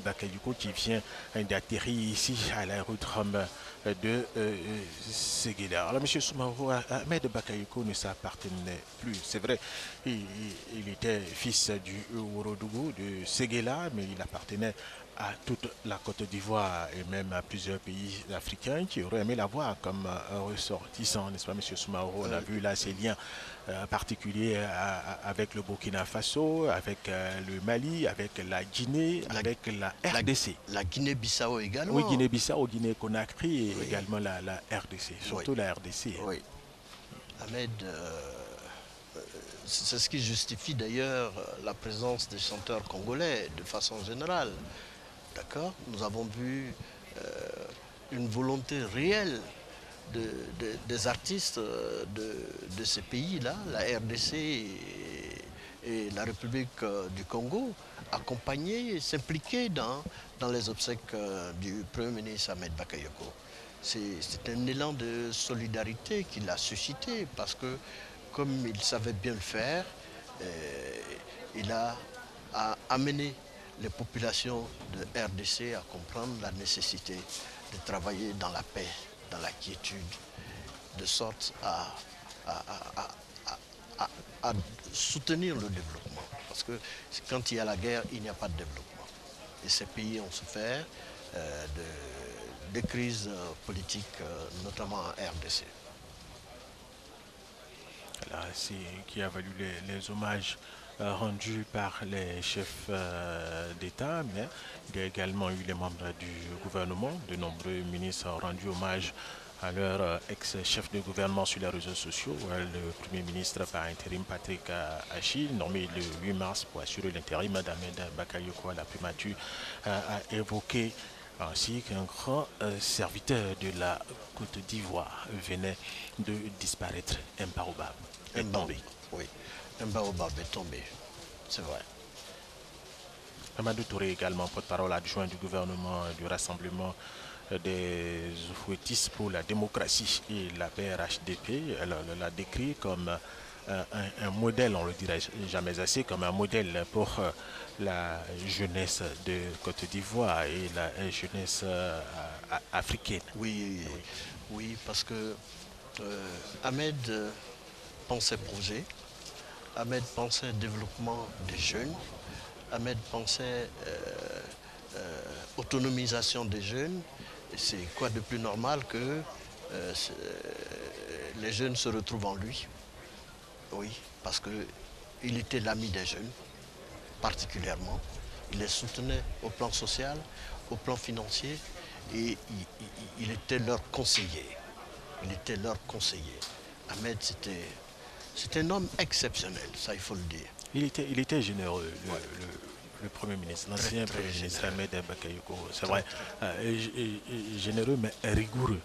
Bakayoko qui vient d'atterrir ici à l'aérodrome de Séguéla. Alors, M. Soumaoro, Ahmed Bakayoko ne s'appartenait plus. C'est vrai, il était fils du Ourodougou, de Séguéla, mais il appartenait à toute la Côte d'Ivoire et même à plusieurs pays africains qui auraient aimé l'avoir comme ressortissant, n'est-ce pas, M. Soumaoro? On a vu là ces liens particuliers avec le Burkina Faso, avec le Mali, avec la Guinée, avec la RDC. La Guinée-Bissau également. Oui, Guinée-Bissau, Guinée-Conakry et également la RDC, surtout la RDC. Oui. Ahmed, c'est ce qui justifie d'ailleurs la présence des chanteurs congolais de façon générale. D'accord? Nous avons vu une volonté réelle des artistes de ces pays-là, la RDC et la République du Congo, accompagner et s'impliquer dans les obsèques du Premier ministre Ahmed Bakayoko. C'est un élan de solidarité qu'il a suscité parce que, comme il savait bien le faire, il a amené les populations de RDC à comprendre la nécessité de travailler dans la paix, dans la quiétude, de sorte à soutenir le développement. Parce que quand il y a la guerre, il n'y a pas de développement. Et ces pays ont souffert de crises politiques, notamment en RDC. Voilà, c'est qui a valu les hommages rendus par les chefs d'État, mais il y a également eu les membres du gouvernement. De nombreux ministres ont rendu hommage à leur ex-chef de gouvernement sur les réseaux sociaux. Le Premier ministre par intérim Patrick Achi, nommé le 8 mars pour assurer l'intérim d'Ahmed Bakayoko à la primature, a évoqué ainsi qu'un grand serviteur de la Côte d'Ivoire venait de disparaître, imparable, est tombé. Oui, imparable est tombé, c'est vrai. Amadou Touré également, porte-parole adjoint du gouvernement du Rassemblement des Oufouettistes pour la démocratie et la PRHDP. Elle l'a décrit comme un modèle, on ne le dirait jamais assez, comme un modèle pour la jeunesse de Côte d'Ivoire et la jeunesse africaine. Oui, parce que Ahmed pensait projet, Ahmed pensait développement des jeunes, Ahmed pensait autonomisation des jeunes. C'est quoi de plus normal que les jeunes se retrouvent en lui? Oui, parce qu'il était l'ami des jeunes, particulièrement. Il les soutenait au plan social, au plan financier, et il était leur conseiller. Il était leur conseiller. Ahmed, c'était un homme exceptionnel, ça il faut le dire. Il était généreux, le Premier ministre, l'ancien Premier ministre Ahmed Bakayoko. C'est vrai, généreux mais rigoureux.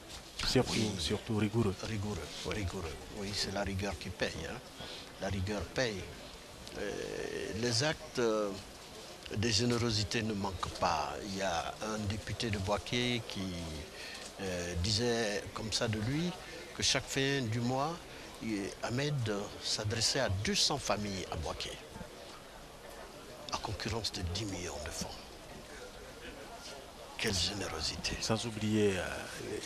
Surtout rigoureux. Rigoureux. Oui, c'est la rigueur qui paye. Hein. La rigueur paye. Les actes de générosité ne manquent pas. Il y a un député de Boaké qui disait comme ça de lui que chaque fin du mois, Ahmed s'adressait à 200 familles à Boaké, à concurrence de 10 millions de francs. Quelle générosité. Sans oublier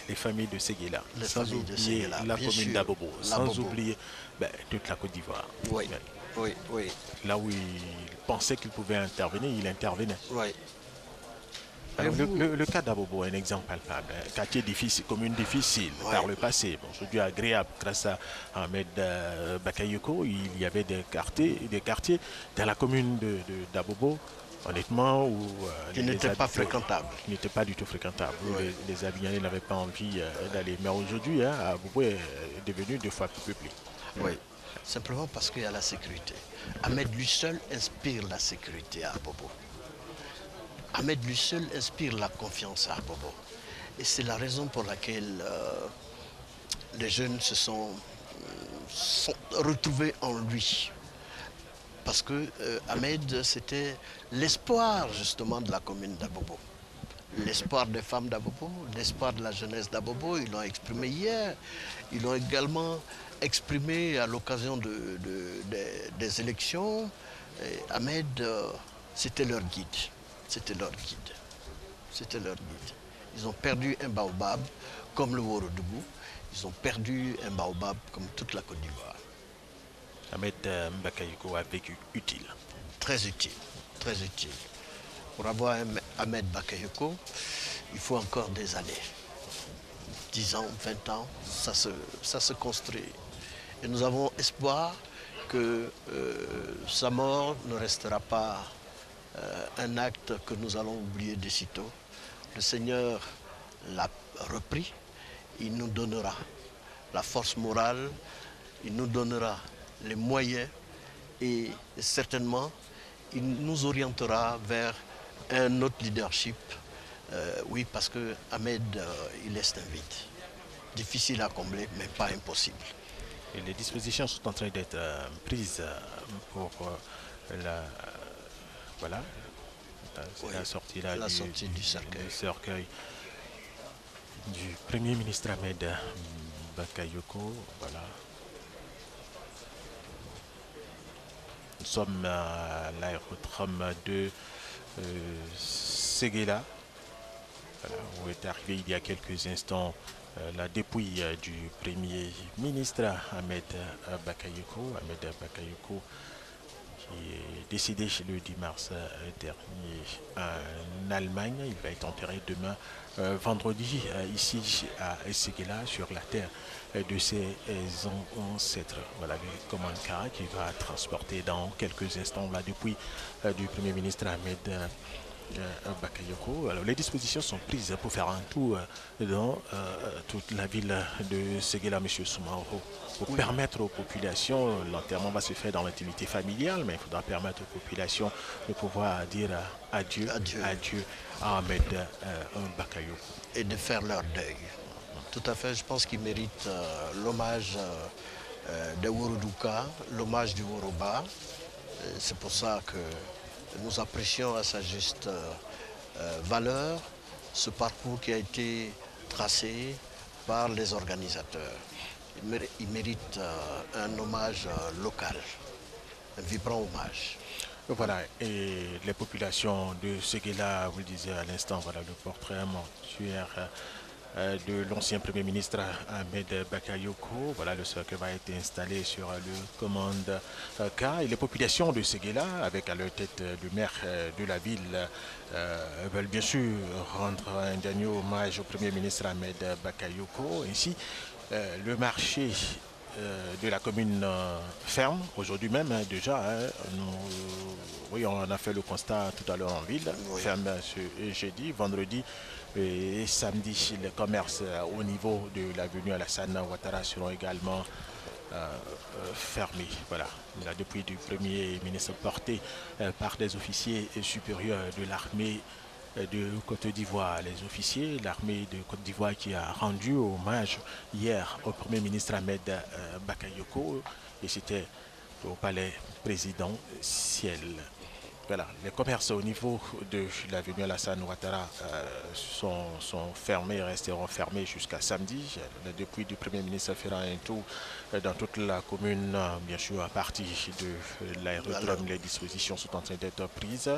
les familles de Séguéla, sans oublier la commune d'Abobo, sans oublier toute la Côte d'Ivoire. Oui, oui. Là où il pensait qu'il pouvait intervenir, il intervenait. Oui. Alors, le cas d'Abobo est un exemple palpable. Quartier difficile, commune difficile par le passé. Bon, aujourd'hui agréable grâce à Ahmed Bakayoko. Il y avait des quartiers dans la commune d'Abobo, honnêtement, où qui n'étaient pas fréquentables. Qui n'étaient pas du tout fréquentables. Oui. Les Abidjanais n'avaient pas envie d'aller. Mais aujourd'hui, Abobo est devenu 2 fois plus peuplé. Oui. Simplement parce qu'il y a la sécurité. Ahmed lui seul inspire la sécurité à Abobo. Ahmed lui seul inspire la confiance à Abobo. Et c'est la raison pour laquelle les jeunes se sont retrouvés en lui. Parce que Ahmed, c'était l'espoir justement de la commune d'Abobo. L'espoir des femmes d'Abobo, l'espoir de la jeunesse d'Abobo, ils l'ont exprimé hier. Ils l'ont également exprimé à l'occasion des élections. Et Ahmed, c'était leur guide. C'était leur guide. C'était leur guide. Ils ont perdu un baobab comme le Worodougou. Ils ont perdu un baobab comme toute la Côte d'Ivoire. Ahmed Bakayoko a vécu utile. Très utile, très utile. Pour avoir un Ahmed Bakayoko, il faut encore des années. 10 ans, 20 ans, ça se construit. Et nous avons espoir que sa mort ne restera pas un acte que nous allons oublier de sitôt. Le Seigneur l'a repris, il nous donnera la force morale, il nous donnera les moyens et certainement il nous orientera vers un autre leadership. Oui, parce que Ahmed, il laisse un vide. Difficile à combler, mais pas impossible. Et les dispositions sont en train d'être prises pour la sortie du cercueil du Premier ministre Ahmed Bakayoko. Voilà. Nous sommes à l'aérodrome de Séguéla, où est arrivé il y a quelques instants la dépouille du Premier ministre Ahmed Bakayoko. Ahmed Bakayoko qui est décédé le 10 mars dernier en Allemagne. Il va être enterré demain, vendredi, ici à Séguéla, sur la terre de ses ancêtres. Voilà le Komankara qui va transporter dans quelques instants la dépouille du Premier ministre Ahmed Bakayoko. Alors, les dispositions sont prises pour faire un tour dans toute la ville de Séguéla, M. Soumaoro, pour permettre aux populations, l'enterrement va se faire dans l'intimité familiale, mais il faudra permettre aux populations de pouvoir dire adieu à Ahmed Bakayoko. Et de faire leur deuil. Tout à fait, je pense qu'il mérite l'hommage des Worodouka, l'hommage du Woroba. C'est pour ça que nous apprécions à sa juste valeur ce parcours qui a été tracé par les organisateurs. Il mérite un hommage local, un vibrant hommage. Voilà, et les populations de Séguéla, vous le disiez à l'instant, voilà le portrait mortuaire de l'ancien Premier ministre Ahmed Bakayoko. Voilà, le cercueil va être installé sur le commande K. Et les populations de Séguéla, avec à leur tête le maire de la ville, veulent bien sûr rendre un dernier hommage au Premier ministre Ahmed Bakayoko. Ainsi, le marché de la commune ferme, aujourd'hui même déjà, oui, on a fait le constat tout à l'heure en ville, ferme ce jeudi, vendredi et samedi. Les commerces au niveau de l'avenue Alassane Ouattara seront également fermés. Voilà, la dépouille du Premier ministre portée par des officiers supérieurs de l'armée de Côte d'Ivoire, les officiers, l'armée de Côte d'Ivoire qui a rendu hommage hier au Premier ministre Ahmed Bakayoko, et c'était au palais présidentiel. Voilà, les commerces au niveau de l'avenue Alassane Ouattara sont fermés, resteront fermés jusqu'à samedi. La dépouille du Premier ministre fera un tour dans toute la commune, bien sûr à partir de l'aérodrome. Les dispositions sont en train d'être prises.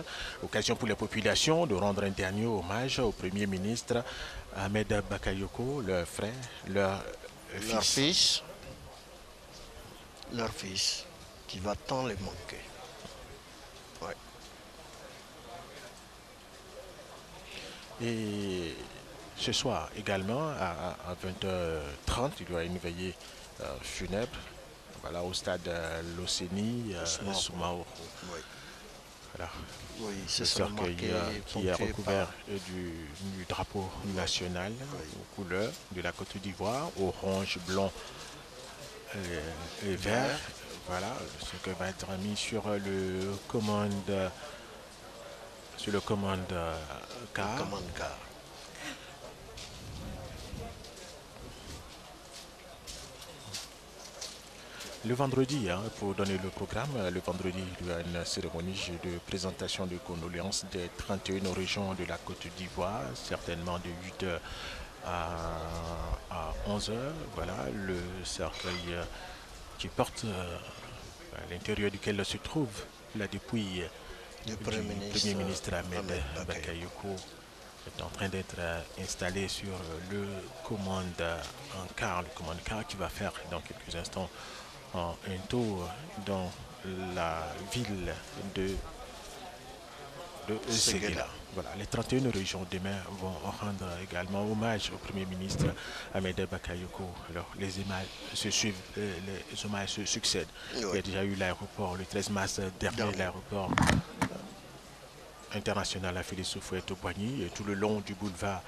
Occasion pour les populations de rendre un dernier hommage au Premier ministre Ahmed Bakayoko, leur frère, leur fils, qui va tant les manquer. Ouais. Et ce soir également à 20h30, il y aura une veillée funèbre, voilà, au stade Loseni Soumaoro. Oui. Voilà. Oui, le cercueil qui est recouvert du drapeau national aux couleurs de la Côte d'Ivoire, orange, blanc et vert. Voilà, ce qui va être mis sur le commande. Sur le commande K. Le vendredi, pour donner le programme, le vendredi, il y a une cérémonie de présentation de condoléances des 31 régions de la Côte d'Ivoire, certainement de 8h à 11h. Voilà, le cercueil qui porte à l'intérieur duquel se trouve la dépouille du Premier ministre Ahmed Bakayoko est en train d'être installé sur le commande en car, le commande car qui va faire dans quelques instants un tour dans la ville de Séguéla. Voilà, les 31 régions demain vont rendre également hommage au Premier ministre Ahmed Bakayoko. Alors, les images se suivent, les hommages se succèdent. Oui. Il y a déjà eu l'aéroport le 13 mars dernier, l'aéroport international à Félix Houphouët-Boigny, et tout le long du boulevard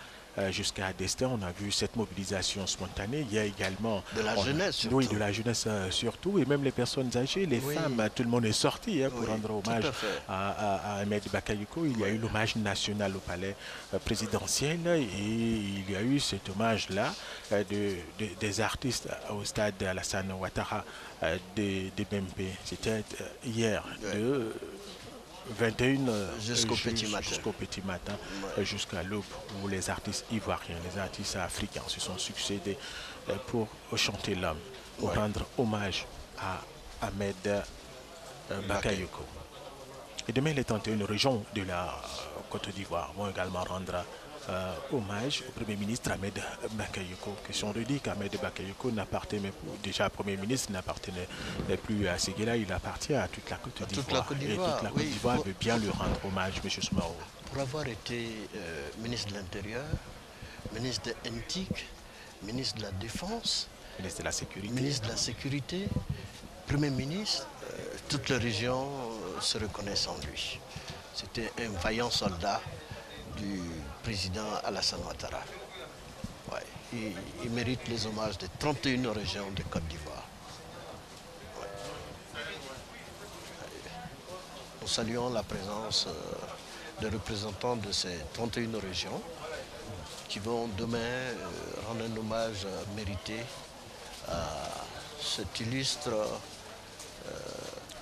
jusqu'à Destin, on a vu cette mobilisation spontanée. Il y a également de la jeunesse surtout. Oui, de la jeunesse surtout, et même les personnes âgées, les femmes, tout le monde est sorti pour rendre hommage à Ahmed Bakayoko. Il y a eu l'hommage national au palais présidentiel, et il y a eu cet hommage-là des artistes au stade Alassane Ouattara de BMP. C'était hier de 21 jusqu'au petit matin, jusqu'à l'aube, où les artistes ivoiriens, les artistes africains se sont succédés pour chanter l'homme, pour rendre hommage à Ahmed Bakayoko. Et demain, les 31 régions de la Côte d'Ivoire vont également rendre hommage au Premier ministre Ahmed Bakayoko. Question de dire qu'Ahmed Bakayoko n'appartenait déjà Premier ministre, n'appartenait plus à Séguéla, il appartient à toute la Côte d'Ivoire. Et toute la Côte d'Ivoire veut bien lui rendre hommage, M. Soumaoro. Pour avoir été ministre de l'Intérieur, ministre de l'Intique, ministre de la Défense, ministre de la Sécurité, Premier ministre, toutes les régions se reconnaissent en lui. C'était un vaillant soldat du président Alassane Ouattara. Ouais. Il mérite les hommages des 31 régions de Côte d'Ivoire. Ouais. Nous saluons la présence des représentants de ces 31 régions qui vont demain rendre un hommage mérité à cet illustre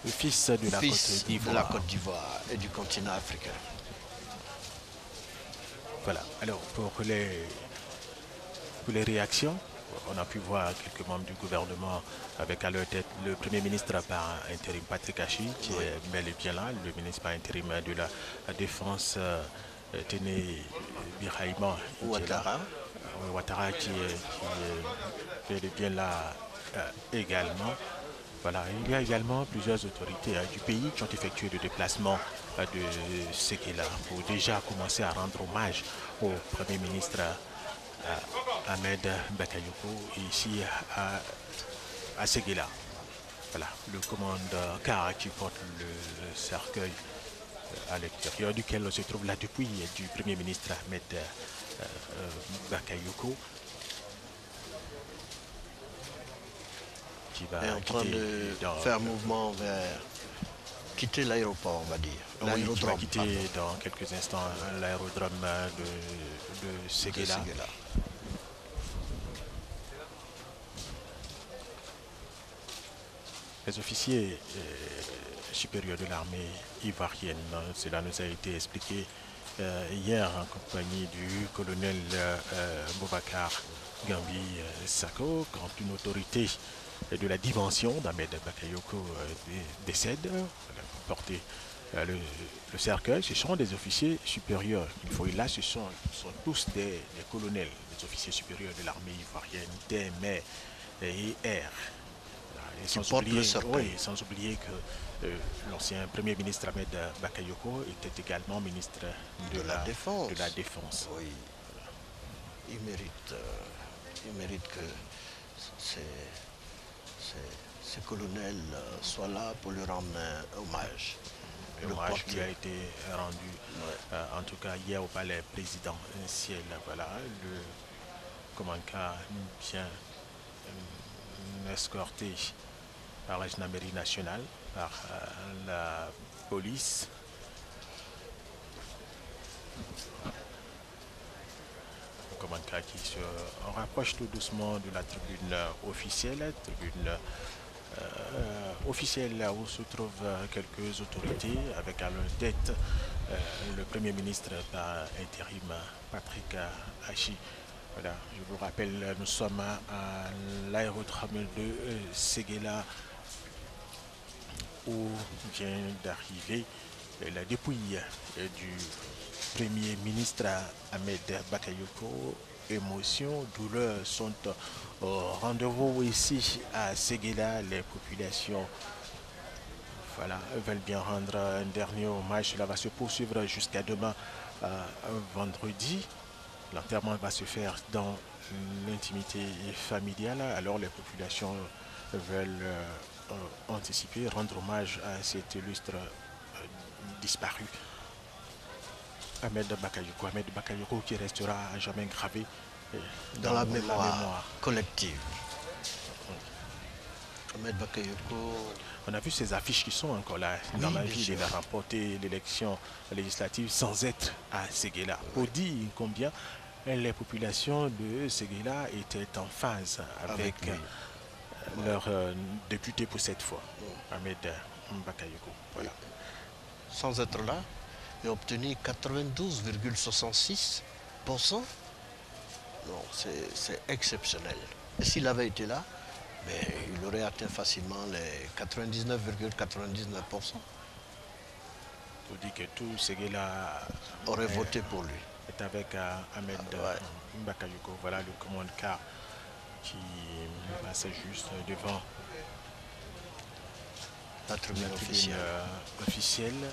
le fils de la Côte d'Ivoire et du continent africain. Voilà, alors pour les réactions, on a pu voir quelques membres du gouvernement avec à leur tête le Premier ministre par intérim Patrick Achi, qui est bel et bien là, le ministre par intérim de la Défense Téné Birahima Ouattara. Ouattara qui est bel et bien là également. Voilà, il y a également plusieurs autorités du pays qui ont effectué le déplacement de Séguéla pour déjà commencer à rendre hommage au Premier ministre Ahmed Bakayoko ici à Séguéla. Voilà, le commandant Kara qui porte le cercueil à l'extérieur duquel se trouve la dépouille du Premier ministre Ahmed Bakayoko, qui va est en train de faire mouvement vers quitter l'aéroport, on va dire. Oui, qui va quitter dans quelques instants l'aérodrome de Séguéla. Les officiers supérieurs de l'armée ivoirienne, cela nous a été expliqué hier en compagnie du colonel Boubacar Gambi Sako, quand une autorité de la dimension d'Ahmed Bakayoko décède, porter le cercueil. Ce sont des officiers supérieurs. Il faut, et là, ce sont tous des colonels, des officiers supérieurs de l'armée ivoirienne, des mers et air. Sans oublier que l'ancien Premier ministre Ahmed Bakayoko était également ministre de la Défense. Oui. Il mérite que ces colonels soient là pour lui rendre hommage. L'hommage qui a été rendu, en tout cas hier au palais présidentiel. Voilà, le commandant bien escorté par la gendarmerie nationale, par la police. Le commandant qui se rapproche tout doucement de la tribune officielle, où se trouvent quelques autorités, avec à leur tête le Premier ministre par intérim Patrick Achi. Voilà, je vous rappelle, nous sommes à l'aérodrome de Séguéla, où vient d'arriver la dépouille du Premier ministre Ahmed Bakayoko. Émotion, douleur sont au rendez-vous ici à Séguéla. Les populations veulent bien rendre un dernier hommage. Cela va se poursuivre jusqu'à demain, vendredi. L'enterrement va se faire dans l'intimité familiale. Alors les populations veulent anticiper, rendre hommage à cet illustre disparu. Ahmed Bakayoko qui restera à jamais gravé dans la mémoire collective. Ahmed Bakayoko. On a vu ces affiches qui sont encore là dans la ville. Il a remporté l'élection législative sans être à Séguéla. Pour dire combien les populations de Séguéla étaient en phase avec leur député pour cette fois, Ahmed Bakayoko. Voilà. Sans être là, il a obtenu 92,66%. Non, c'est exceptionnel. Et s'il avait été là, il aurait atteint facilement les 99,99%. Pour dire que tout Séguéla aurait voté pour lui. Est avec Ahmed Bakayoko. Voilà le commandant qui passe juste devant la tribune officielle.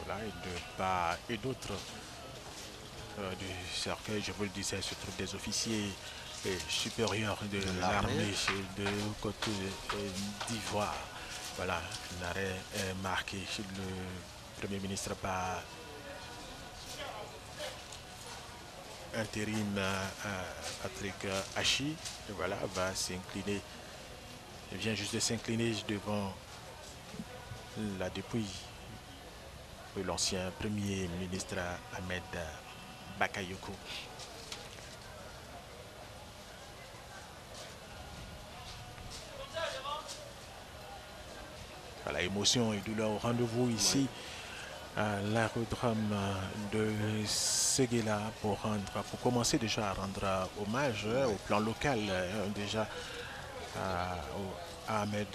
Voilà, et de part et d'autre du cercueil, je vous le disais, se trouvent des officiers supérieurs de l'armée de Côte d'Ivoire. Voilà, l'arrêt est marqué chez le Premier ministre par intérim Patrick Achi. Et voilà, va s'incliner. Il vient juste de s'incliner devant la dépouille de l'ancien Premier ministre Ahmed Bakayoko. Voilà, émotion et douleur au rendez-vous ici à l'aérodrome de Séguéla pour commencer déjà à rendre hommage au plan local. Déjà à Ahmed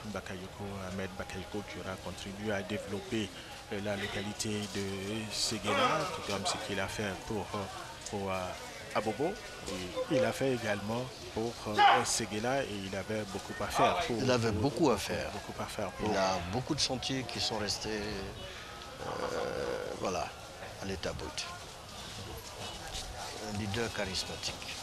Bakayoko. Ahmed Bakayoko qui aura contribué à développer la localité de Séguéla, tout comme ce qu'il a fait pour Abobo. Et il a fait également pour Séguéla et il avait beaucoup à faire. Il avait beaucoup à faire. Pour... Il a beaucoup de chantiers qui sont restés voilà, à l'état brut. Un leader charismatique.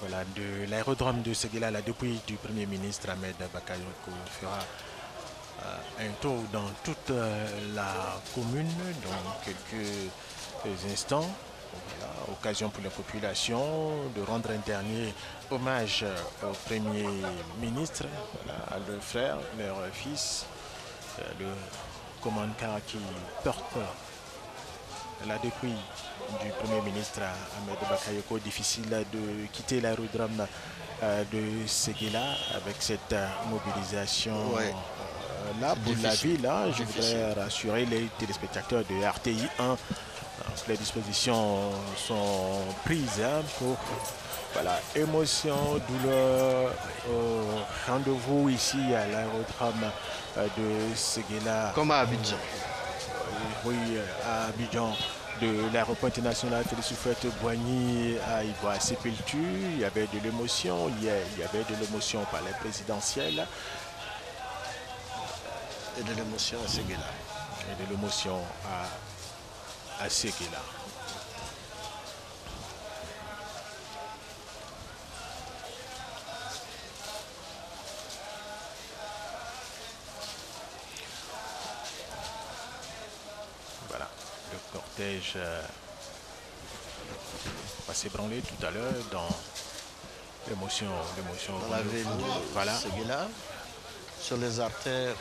Voilà, de l'aérodrome de Séguéla, la dépouille du Premier ministre Ahmed Bakayoko fera un tour dans toute la commune dans quelques instants. Voilà, occasion pour la population de rendre un dernier hommage au Premier ministre, voilà, à leur frère, leur fils, le commandant qui porte la dépouille du Premier ministre Ahmed Bakayoko. Difficile de quitter l'aérodrome de Séguéla avec cette mobilisation là pour la ville. Je voudrais rassurer les téléspectateurs de RTI 1. Les dispositions sont prises pour émotion, douleur, rendez-vous ici à l'aérodrome de Séguéla. Comme à Abidjan. Oui, à Abidjan, de l'aéroport international Télésoufouette-Boigny à Ivoire Sépulture. Il y avait de l'émotion, il y avait de l'émotion par les présidentielles. Et de l'émotion à Séguéla. Et de l'émotion à Séguéla. Voilà, le cortège va s'ébranler tout à l'heure dans l'émotion. Dans la ville de Séguéla, sur les artères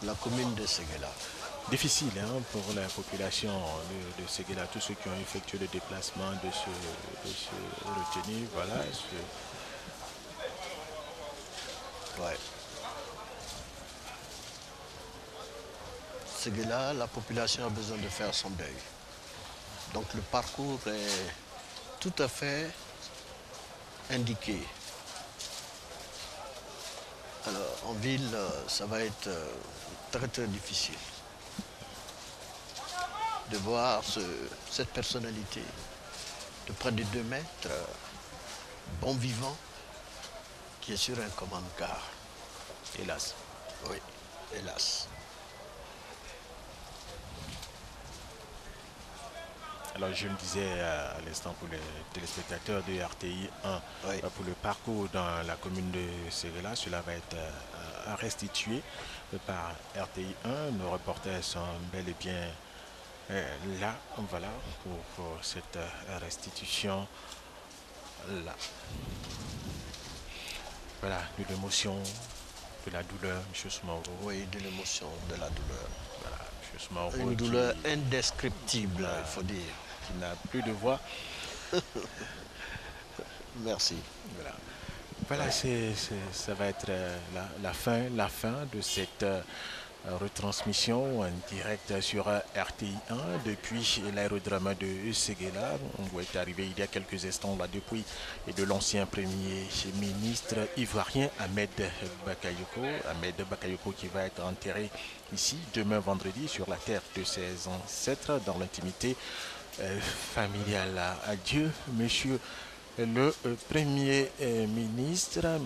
de la commune de Séguéla. Difficile pour la population de Séguéla, tous ceux qui ont effectué le déplacement de se retenir. Voilà. Séguéla, la population a besoin de faire son deuil. Donc le parcours est tout à fait indiqué. Alors en ville, ça va être très très difficile de voir cette personnalité de près de 2 mètres, bon vivant, qui est sur un commande-car. Hélas. Oui, hélas. Alors je me disais à l'instant pour les téléspectateurs de RTI 1, pour le parcours dans la commune de Séguéla, cela va être restitué par RTI 1. Nos reporters sont bel et bien là, voilà, pour cette restitution là. Voilà, de l'émotion, de la douleur, M. Soumaoro. Oui, de l'émotion, de la douleur. Voilà, M. Soumaoro. Une douleur indescriptible, il faut dire. Qui n'a plus de voix. Merci. Voilà, ça va être la fin de cette retransmission en direct sur RTI 1 depuis l'aérodrome de Séguéla. On est arrivé il y a quelques instants là depuis et de l'ancien premier ministre ivoirien Ahmed Bakayoko. Ahmed Bakayoko qui va être enterré ici demain vendredi sur la terre de ses ancêtres dans l'intimité familiale. Adieu, monsieur le Premier ministre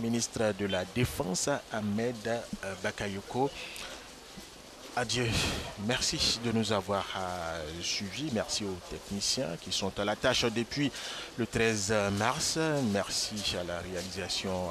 de la Défense Ahmed Bakayoko. Adieu. Merci de nous avoir suivis. Merci aux techniciens qui sont à la tâche depuis le 13 mars. Merci à la réalisation.